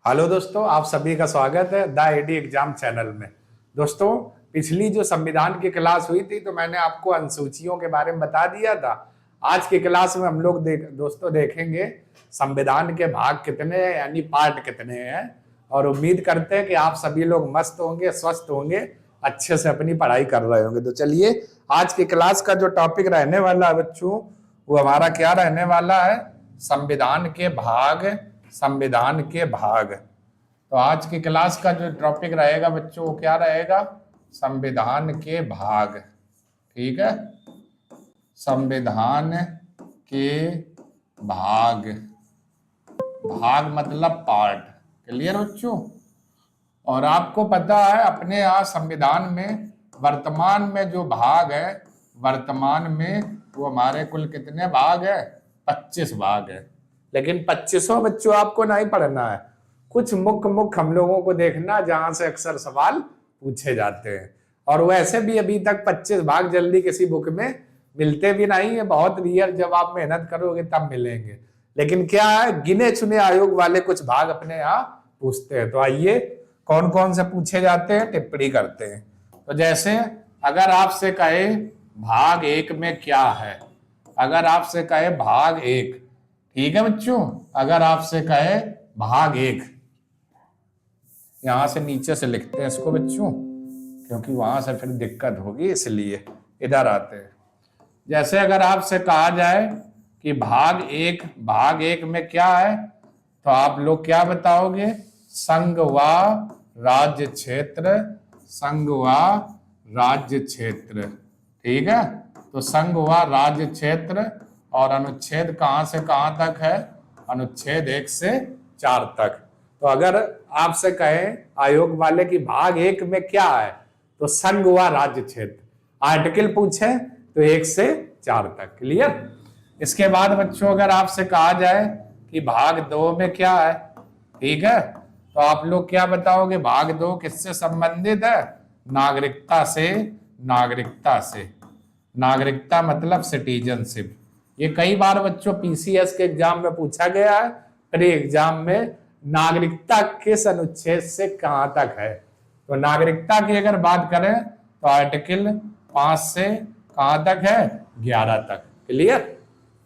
Hello दोस्तों, आप सभी का स्वागत है द एडी एग्जाम चैनल में। दोस्तों, पिछली जो संविधान की क्लास हुई थी तो मैंने आपको अनुसूचियों के बारे में बता दिया था। आज की क्लास में हम लोग दोस्तों देखेंगे संविधान के भाग कितने हैं, यानी पार्ट कितने हैं। और उम्मीद करते हैं कि आप सभी लोग मस्त होंगे, स्वस्थ होंगे, अच्छे से अपनी पढ़ाई कर रहे होंगे। तो चलिए, आज की क्लास का जो टॉपिक रहने वाला है बच्चों, वो हमारा क्या रहने वाला है? संविधान के भाग। संविधान के भाग। तो आज की क्लास का जो टॉपिक रहेगा बच्चों, वो क्या रहेगा? संविधान के भाग। ठीक है, संविधान के भाग। भाग मतलब पार्ट। क्लियर बच्चों? और आपको पता है अपने यहाँ संविधान में वर्तमान में जो भाग है, वर्तमान में वो हमारे कुल कितने भाग है? 25 भाग है। लेकिन 25 बच्चों आपको नहीं पढ़ना है, कुछ मुख्य हम लोगों को देखना जहां से अक्सर सवाल पूछे जाते हैं। और वैसे भी अभी तक 25 भाग जल्दी किसी बुक में मिलते भी नहीं है, बहुत रियर, जब आप मेहनत करोगे तब मिलेंगे। लेकिन क्या है, गिने चुने आयोग वाले कुछ भाग अपने यहाँ पूछते हैं। तो आइए, कौन कौन से पूछे जाते हैं टिप्पणी करते हैं। तो जैसे अगर आपसे कहे भाग 1 में क्या है, अगर आपसे कहे भाग 1, ठीक है बच्चों, अगर आपसे कहे भाग 1, यहां से नीचे से लिखते हैं इसको बच्चों, क्योंकि वहां से फिर दिक्कत होगी, इसलिए इधर आते हैं। जैसे अगर आपसे कहा जाए कि भाग एक में क्या है, तो आप लोग क्या बताओगे? संघ व राज्य क्षेत्र। संघ व राज्य क्षेत्र। ठीक है, तो संघ व राज्य क्षेत्र। और अनुच्छेद कहां से कहां तक है? अनुच्छेद 1 से 4 तक। तो अगर आपसे कहे आयोग वाले की भाग 1 में क्या है, तो संघ व राज्य क्षेत्र। आर्टिकल पूछे तो 1 से 4 तक। क्लियर? इसके बाद बच्चों अगर आपसे कहा जाए कि भाग 2 में क्या है, ठीक है, तो आप लोग क्या बताओगे? भाग 2 किससे संबंधित है? नागरिकता से। नागरिकता से। नागरिकता मतलब सिटीजनशिप। ये कई बार बच्चों पीसीएस के एग्जाम में पूछा गया है, प्री एग्जाम में, नागरिकता किस अनुच्छेद से कहां तक है। तो नागरिकता की अगर बात करें तो आर्टिकल 5 से कहां तक है? 11 तक। क्लियर?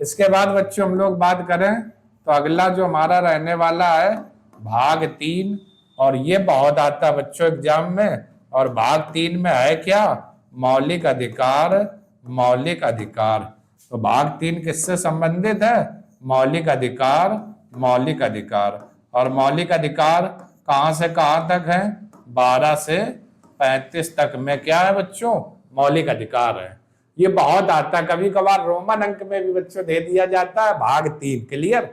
इसके बाद बच्चों हम लोग बात करें तो अगला जो हमारा रहने वाला है भाग 3, और ये बहुत आता है बच्चों एग्जाम में। और भाग 3 में है क्या? मौलिक अधिकार। मौलिक अधिकार। तो भाग 3 किससे संबंधित है? मौलिक अधिकार। मौलिक अधिकार। और मौलिक अधिकार कहां से कहां तक है? 12 से 35 तक में क्या है बच्चों? मौलिक अधिकार है। ये बहुत आता है, कभी कभार रोमन अंक में भी बच्चों दे दिया जाता है भाग 3। क्लियर?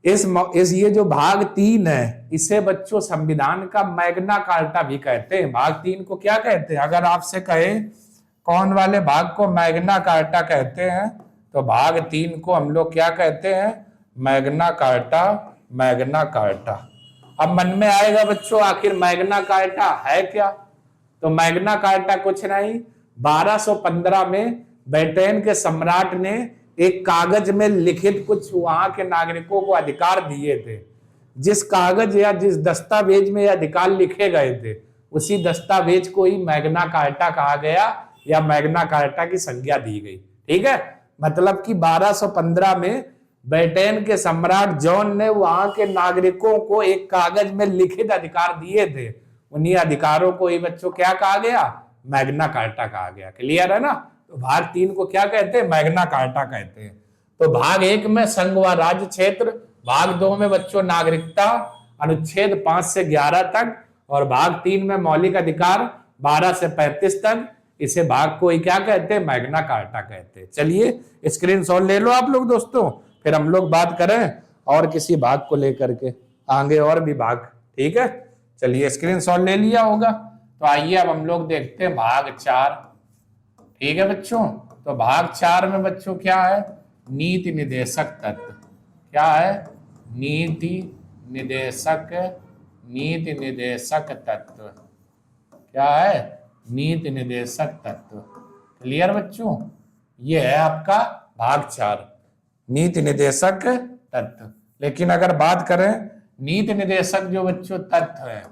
इस ये जो भाग 3 है, इसे बच्चों संविधान का मैग्ना कार्टा भी कहते हैं। भाग 3 को क्या कहते हैं? अगर आपसे कहे कौन वाले भाग को मैग्ना कार्टा कहते हैं, तो भाग 3 को हम लोग क्या कहते हैं? Magna carta. Magna carta. अब मन में आएगा बच्चों, आखिर मैग्ना कार्टा है क्या? तो मैग्ना कार्टा कुछ नहीं, 1215 में ब्रिटेन के सम्राट ने एक कागज में लिखित कुछ वहां के नागरिकों को अधिकार दिए थे। जिस कागज या जिस दस्तावेज में ये अधिकार लिखे गए थे, उसी दस्तावेज को ही मैग्ना कार्टा कहा गया, या मैग्ना कार्टा की संज्ञा दी गई। ठीक है, मतलब कि 1215 में ब्रिटेन के सम्राट जॉन ने वहां के नागरिकों को एक कागज में लिखित अधिकार दिए थे। उन्हीं अधिकारों को ही बच्चों क्या कहा गया? मैग्ना कार्टा कहा गया। क्लियर है ना? तो भाग 3 को क्या कहते हैं? मैग्ना कार्टा कहते हैं। तो भाग 1 में संघ व राज्य क्षेत्र, भाग 2 में बच्चों नागरिकता, अनुच्छेद 5 से 11 तक, और भाग 3 में मौलिक अधिकार 12 से 35 तक। इसे भाग को ही क्या कहते हैं? मैग्ना कार्टा कहते हैं। चलिए, स्क्रीनशॉट ले लो आप लोग दोस्तों, फिर हम लोग बात करें और किसी भाग को लेकर के, आगे और भी भाग। ठीक है, चलिए स्क्रीनशॉट ले लिया होगा। तो आइए अब हम लोग देखते हैं भाग 4। ठीक है बच्चों, तो भाग 4 में बच्चों क्या है? नीति निदेशक तत्व। क्या है? नीति निदेशक। नीति निदेशक तत्व। क्या है? नीति निदेशक तत्व। क्लियर बच्चों? ये है आपका भाग 4, नीति निदेशक तत्व। लेकिन अगर बात करें नीति निदेशक जो बच्चों तथ्य है,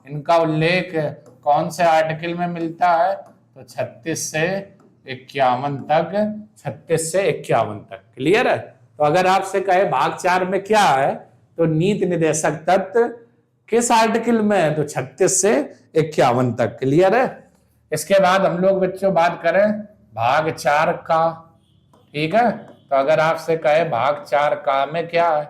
इनका उल्लेख कौन से आर्टिकल में मिलता है? तो 36 से 51 तक, 36 से 51 तक। क्लियर है? तो अगर आपसे कहे भाग 4 में क्या है, तो नीति निदेशक तत्व किस आर्टिकल में है? तो 36 से 51 तक। क्लियर है? इसके बाद हम लोग बच्चों बात करें भाग 4 का। ठीक है, तो अगर आपसे कहे भाग 4 का में क्या है,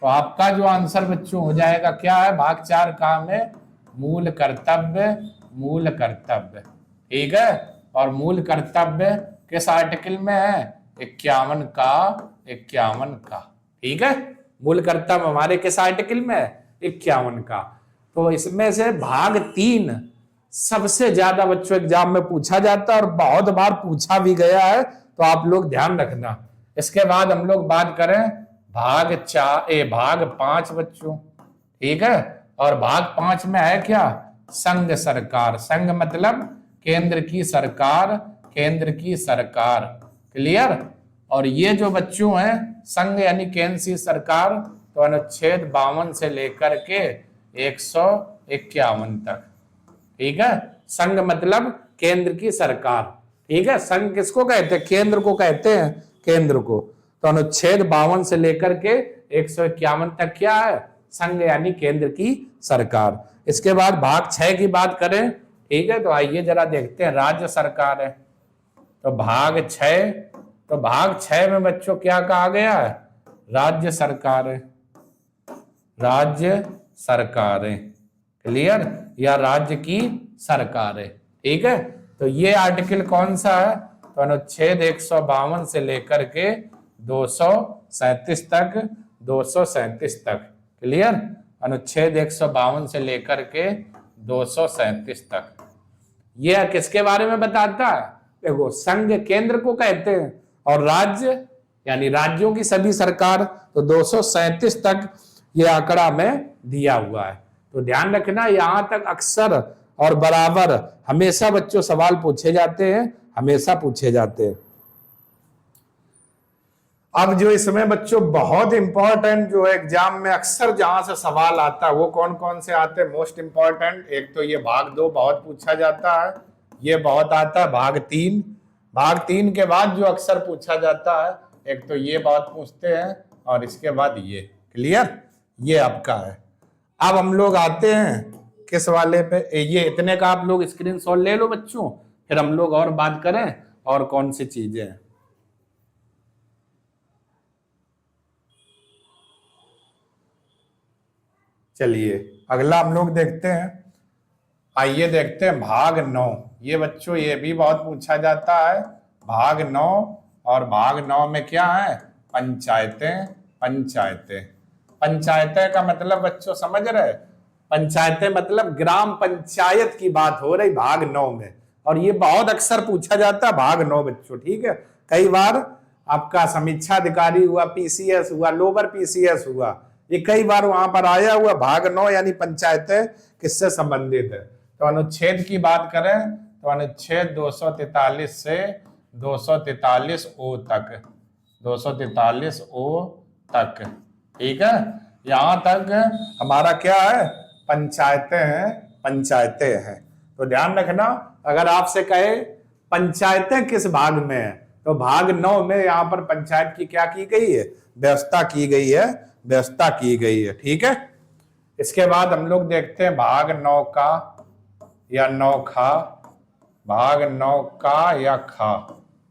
तो आपका जो आंसर बच्चों हो जाएगा क्या है? भाग 4 का में मूल कर्तव्य, मूल कर्तव्य। ठीक है, और मूल कर्तव्य किस आर्टिकल में है? 51 का, 51 का। ठीक है, मूल कर्तव्य हमारे किस आर्टिकल में है? 51 का। तो इसमें से भाग 3 सबसे ज्यादा बच्चों एग्जाम में पूछा जाता है और बहुत बार पूछा भी गया है, तो आप लोग ध्यान रखना। इसके बाद हम लोग बात करें भाग 5 बच्चों। ठीक है, और भाग 5 में है क्या? संघ सरकार। संघ मतलब केंद्र की सरकार, केंद्र की सरकार। क्लियर? और ये जो बच्चों हैं संघ यानी केंद्र की सरकार, तो अनुच्छेद 52 से लेकर के 151 तक। ठीक है, संघ मतलब केंद्र की सरकार। ठीक है, संघ किसको कहते हैं? केंद्र को कहते हैं, केंद्र को। तो अनुच्छेद 52 से लेकर के 151 तक क्या है? संघ यानी केंद्र की सरकार। इसके बाद भाग 6 की बात करें। ठीक है, तो आइए जरा देखते हैं, राज्य सरकार है। तो भाग 6, तो भाग 6 में बच्चों क्या कहा गया है? राज्य सरकार है, राज्य सरकार है। क्लियर? या राज्य की सरकार है। ठीक है, तो ये आर्टिकल कौन सा है? तो अनुच्छेद 152 से लेकर के 237 तक, 237 तक। क्लियर? अनुच्छेद 152 से लेकर के 237 तक। यह किसके बारे में बताता है? देखो, संघ केंद्र को कहते हैं और राज्य यानी राज्यों की सभी सरकार, तो 237 तक ये आंकड़ा में दिया हुआ है। तो ध्यान रखना, यहां तक अक्सर और बराबर हमेशा बच्चों सवाल पूछे जाते हैं, हमेशा पूछे जाते हैं। अब जो इसमें बच्चों बहुत इंपॉर्टेंट जो एग्जाम में अक्सर जहां से सवाल आता है, वो कौन कौन से आते हैं? मोस्ट इंपॉर्टेंट, एक तो ये भाग 2 बहुत पूछा जाता है, ये बहुत आता है। भाग 3, भाग 3 के बाद जो अक्सर पूछा जाता है, एक तो ये बहुत पूछते हैं और इसके बाद ये। क्लियर? ये आपका है। अब हम लोग आते हैं किस वाले पे? ये इतने का आप लोग स्क्रीनशॉट ले लो बच्चों, फिर हम लोग और बात करें और कौन सी चीजें हैं। चलिए अगला हम लोग देखते हैं। आइए देखते हैं भाग 9। ये बच्चों ये भी बहुत पूछा जाता है, भाग 9। और भाग 9 में क्या है? पंचायतें, पंचायतें। पंचायतें का मतलब बच्चों समझ रहे? पंचायतें मतलब ग्राम पंचायत की बात हो रही भाग 9 में, और ये बहुत अक्सर पूछा जाता है भाग 9 बच्चों। ठीक है, कई बार आपका समीक्षा अधिकारी हुआ, पीसीएस हुआ, लोअर पीसीएस हुआ, ये कई बार वहां पर आया हुआ। भाग 9 यानी पंचायतें किससे संबंधित है? तो अनुच्छेद की बात करें तो अनुच्छेद 243 से 243 ओ तक, 243 ओ तक। ठीक है, यहां तक हमारा क्या है? पंचायतें हैं, पंचायतें हैं। तो ध्यान रखना, अगर आपसे कहे पंचायतें किस भाग में है, तो भाग 9 में यहां पर पंचायत की क्या की गई है? व्यवस्था की गई है, व्यवस्था की गई है। ठीक है, इसके बाद हम लोग देखते हैं भाग 9 का या 9 खा, भाग 9 का या खा।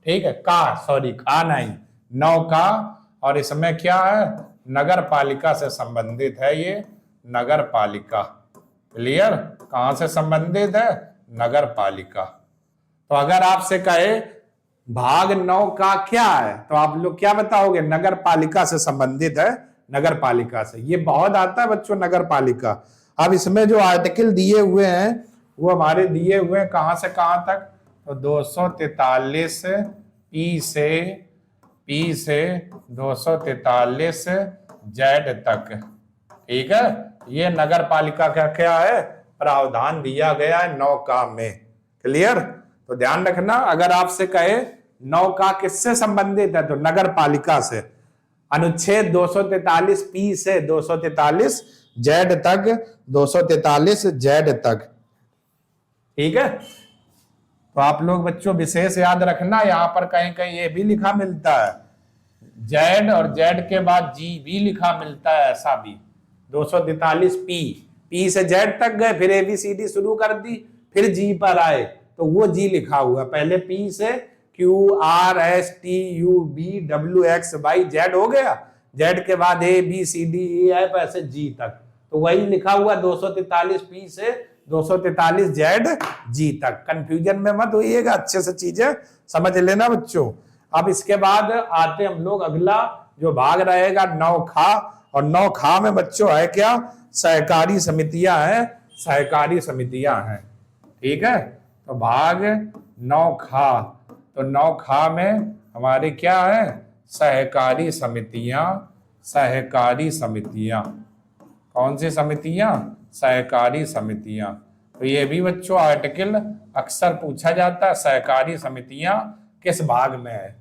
ठीक है, का, सॉरी खा नहीं, 9 का। और इसमें क्या है? नगर पालिका से संबंधित है ये, नगर पालिका। क्लियर? कहां से संबंधित है? नगर पालिका। तो अगर आपसे कहे भाग 9 का क्या है, तो आप लोग क्या बताओगे? नगर पालिका से संबंधित है, नगर पालिका से। ये बहुत आता है बच्चों, नगर पालिका। अब इसमें जो आर्टिकल दिए हुए हैं वो हमारे दिए हुए हैं कहां से कहां तक? तो 243 पी से 243 जेड तक। ठीक है, ये नगर पालिका का क्या है? प्रावधान दिया गया है 9 का में। क्लियर? तो ध्यान रखना, अगर आपसे कहे 9 का किससे संबंधित है, तो नगर पालिका से। अनुच्छेद 243 पी से 243 जेड तक, 243 जेड तक। ठीक है, तो आप लोग बच्चों विशेष याद रखना, यहां पर कहीं कहीं ये भी लिखा मिलता है जेड, और जेड के बाद जी भी लिखा मिलता है, ऐसा भी 243 पी से जेड तक गए, फिर एबीसीडी शुरू कर दी, फिर जी पर आए तो वो जी लिखा हुआ, पहले पी से Q R S T U V W X Y Z हो गया, जेड के बाद A B C D E F ऐसे जी तक, तो वही लिखा हुआ 243 पी से 243 जेड जी तक। कंफ्यूजन में मत होइएगा, अच्छे से चीजें समझ लेना बच्चों। अब इसके बाद आते हम लोग अगला जो भाग रहेगा 9 खा, और 9 खा में बच्चों है क्या, सहकारी समितियां हैं, सहकारी समितियां हैं। ठीक है, तो भाग 9 खा, तो 9 खा में हमारे क्या है, सहकारी समितियां, सहकारी समितियां। कौन सी समितियां, सहकारी समितियां। तो ये भी बच्चों आर्टिकल अक्सर पूछा जाता है, सहकारी समितियां किस भाग में है।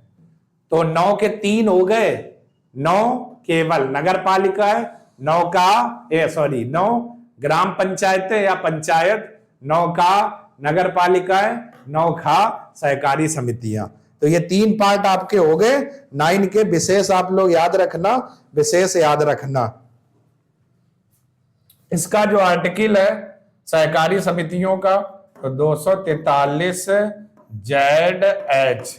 तो 9 के 3 हो गए, 9 केवल नगर पालिका है, 9 ग्राम पंचायतें या पंचायत, 9 का नगर पालिका है, 9 खा सहकारी समितियां। तो ये 3 पार्ट आपके हो गए 9 के। विशेष आप लोग याद रखना, विशेष याद रखना। इसका जो आर्टिकल है सहकारी समितियों का, तो 243 जेड एच।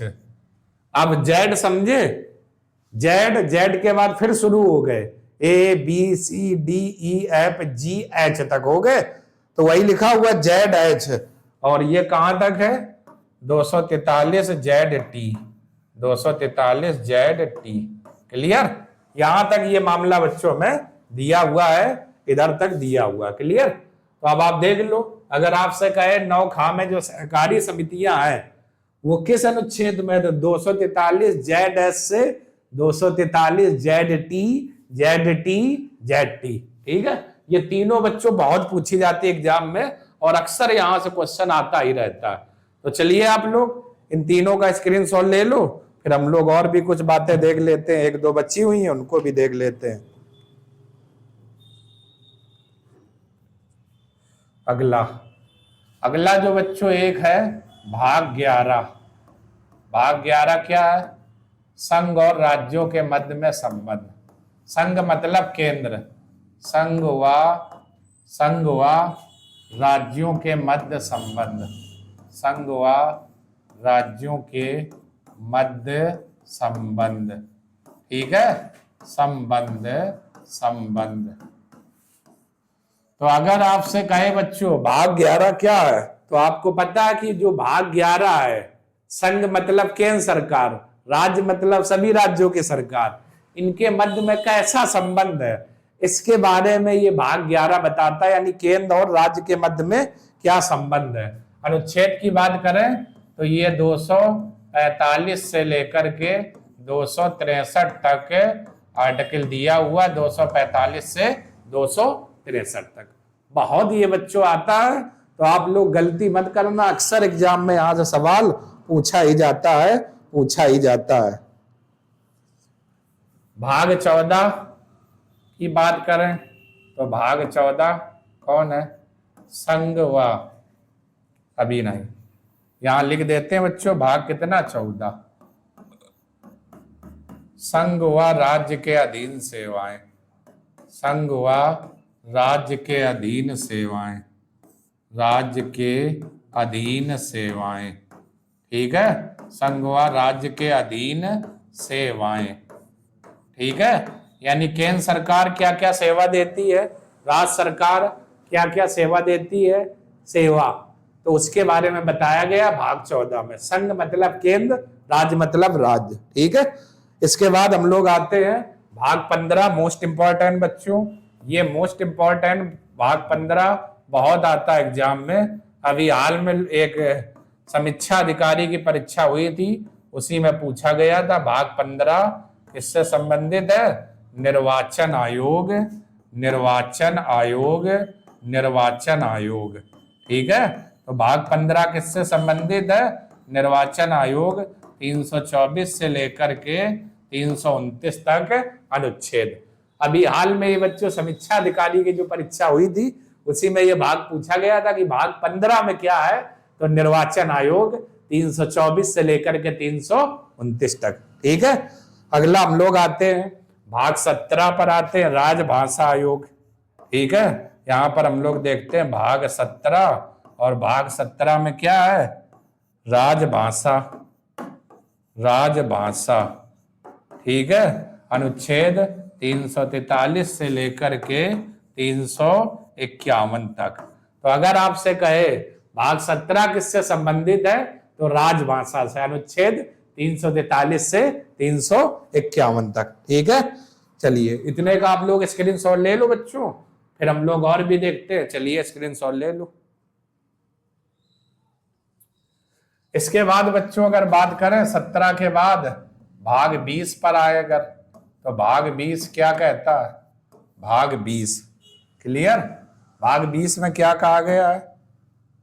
अब जेड समझे, जेड, जेड के बाद फिर शुरू हो गए A B C D E F G H तक हो गए, तो वही लिखा हुआ जेड एच। और ये कहां तक है, 243 Z T, 243 Z T. Clear, यहां तक ये मामला बच्चों में दिया हुआ है, इधर तक दिया हुआ। क्लियर, तो अब आप देख लो, अगर आपसे कहे 9 खा में जो सहकारी समितियां हैं वो किस अनुच्छेद में, तो 243 जेड एस से 243 Z T, Z T, Z T. ठीक है, ये तीनों बच्चों बहुत पूछी जाती है एग्जाम में, और अक्सर यहां से क्वेश्चन आता ही रहता है। तो चलिए आप लोग इन तीनों का स्क्रीनशॉट ले लो, फिर हम लोग और भी कुछ बातें देख लेते हैं, 1-2 बची हुई हैं उनको भी देख लेते हैं। अगला, अगला जो बच्चों एक है भाग 11। भाग 11 क्या है, संघ और राज्यों के मध्य में संबंध। संघ मतलब केंद्र, संघ व राज्यों के मध्य संबंध, संघ व राज्यों के मध्य संबंध। ठीक है, संबंध, संबंध। तो अगर आपसे कहे बच्चों भाग 11 क्या है, तो आपको पता है कि जो भाग 11 है, संघ मतलब केंद्र सरकार, राज्य मतलब सभी राज्यों की सरकार, इनके मध्य में कैसा संबंध है, इसके बारे में ये भाग 11 बताता है, यानी केंद्र और राज्य के मध्य में क्या संबंध है। अनुच्छेद की बात करें तो ये 245 से लेकर के 263 तक आर्टिकल दिया हुआ, 245 से 263 तक। बहुत ये बच्चों आता है, तो आप लोग गलती मत करना, अक्सर एग्जाम में यहां से सवाल पूछा ही जाता है, पूछा ही जाता है। भाग 14 की बात करें तो भाग 14 कौन है, संघ व, अभी नहीं, यहां लिख देते हैं बच्चों भाग कितना, 14। संघ व राज्य के अधीन सेवाएं, संघ व राज्य के अधीन सेवाएं, राज्य के अधीन सेवाएं। ठीक है, संघ व राज्य के अधीन सेवाएं। ठीक है, यानी केंद्र सरकार क्या क्या सेवा देती है, राज्य सरकार क्या क्या सेवा देती है, सेवा, तो उसके बारे में बताया गया भाग 14 में। संघ मतलब केंद्र, राज्य मतलब राज्य। ठीक है, इसके बाद हम लोग आते हैं भाग 15, मोस्ट इंपॉर्टेंट बच्चों, ये मोस्ट इंपॉर्टेंट भाग 15 बहुत आता है एग्जाम में। अभी हाल में एक समीक्षा अधिकारी की परीक्षा हुई थी, उसी में पूछा गया था भाग 15 किससे संबंधित है, निर्वाचन आयोग, निर्वाचन आयोग, निर्वाचन आयोग। ठीक है, तो भाग 15 किससे संबंधित है, निर्वाचन आयोग, 324 से लेकर के 329 तक अनुच्छेद। अभी हाल में ये बच्चों समीक्षा अधिकारी की जो परीक्षा हुई थी उसी में ये भाग पूछा गया था कि भाग 15 में क्या है, तो निर्वाचन आयोग 324 से लेकर के 329 तक। ठीक है, अगला हम लोग आते हैं भाग 17 पर आते हैं, राजभाषा आयोग। ठीक है, यहां पर हम लोग देखते हैं भाग 17, और भाग 17 में क्या है, राजभाषा। राजभाषा, ठीक है, अनुच्छेद 343 से लेकर के 351 तक। तो अगर आपसे कहे भाग 17 किससे संबंधित है, तो राजभाषा से, अनुच्छेद 343 से 351 तक। ठीक है, चलिए इतने का आप लोग स्क्रीनशॉट ले लो बच्चों, फिर हम लोग और भी देखते हैं। चलिए स्क्रीनशॉट ले लो। इसके बाद बच्चों अगर बात करें 17 के बाद भाग 20 पर आए अगर, तो भाग 20 क्या कहता है, भाग 20 क्लियर। भाग 20 में क्या कहा गया है,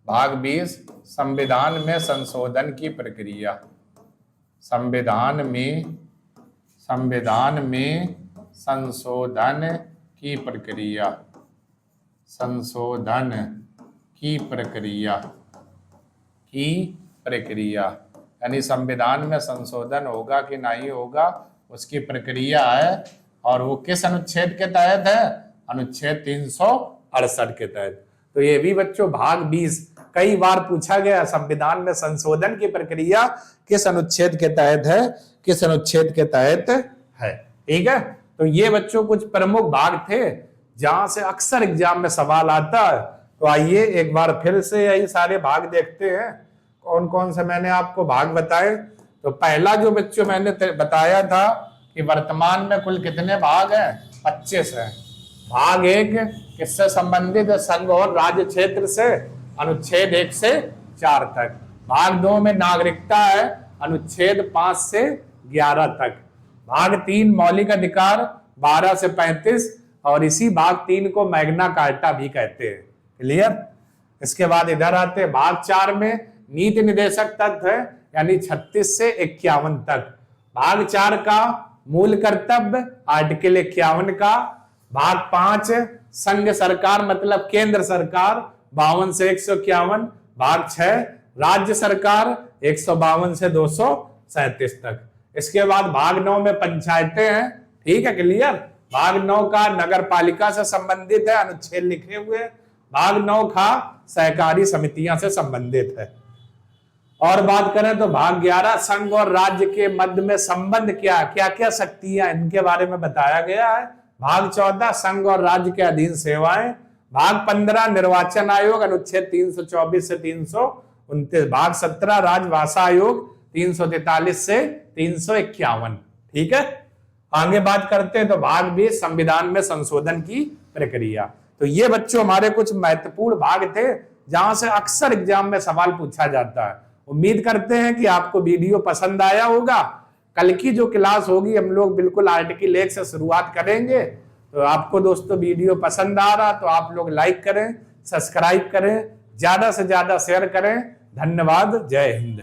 भाग 20 संविधान में संशोधन की प्रक्रिया। संविधान में संशोधन की प्रक्रिया, संशोधन की प्रक्रिया यानी संविधान में संशोधन होगा कि नहीं होगा उसकी प्रक्रिया है, और वो किस अनुच्छेद के तहत है, अनुच्छेद 368 के तहत। तो ये भी बच्चों भाग 20 कई बार पूछा गया, संविधान में संशोधन की प्रक्रिया किस अनुच्छेद के तहत है, किस अनुच्छेद के तहत है। ठीक है, तो ये बच्चों कुछ प्रमुख भाग थे जहां से अक्सर एग्जाम में सवाल आता है। तो आइए एक बार फिर से यही सारे भाग देखते हैं, कौन कौन से मैंने आपको भाग बताए। तो पहला जो बच्चों मैंने बताया था कि वर्तमान में कुल कितने भाग हैं, 25 हैं। भाग 1 किससे संबंधित है, संघ और राज्य क्षेत्र से, अनुच्छेद 1 से 4 तक। भाग 2 में नागरिकता है, अनुच्छेद 5 से 11 तक। भाग 3 मौलिक अधिकार 12 से 35, और इसी भाग 3 को मैग्ना कार्टा भी कहते हैं। क्लियर। इसके बाद इधर आते हैं भाग 4 में नीति निर्देशक तत्व है, यानी 36 से 51 तक। भाग 4 का मूल कर्तव्य, आर्टिकल 51 का। भाग 5 संघ सरकार मतलब केंद्र सरकार, 52 से 151। भाग 6 राज्य सरकार, 152 से 237 तक। इसके बाद भाग 9 में पंचायतें हैं। ठीक है, क्लियर। भाग 9 का नगर पालिका से संबंधित है, अनुच्छेद लिखे हुए। भाग 9 का सहकारी समितियां से संबंधित है। और बात करें तो भाग 11 संघ और राज्य के मध्य में संबंध क्या क्या शक्तियां, इनके बारे में बताया गया है। भाग 14 संघ और राज्य के अधीन सेवाएं। भाग 15 निर्वाचन आयोग, अनुच्छेद 324 से 329। भाग 17 राजभाषा आयोग, 343 से 351। ठीक है, आगे बात करते हैं तो भाग 20 संविधान में संशोधन की प्रक्रिया। तो ये बच्चों हमारे कुछ महत्वपूर्ण भाग थे जहां से अक्सर एग्जाम में सवाल पूछा जाता है। उम्मीद करते हैं कि आपको वीडियो पसंद आया होगा। कल की जो क्लास होगी हम लोग बिल्कुल आर्टिकल 1 से शुरुआत करेंगे। तो आपको दोस्तों वीडियो पसंद आ रहा तो आप लोग लाइक करें, सब्सक्राइब करें, ज्यादा से ज्यादा शेयर करें। धन्यवाद, जय हिंद।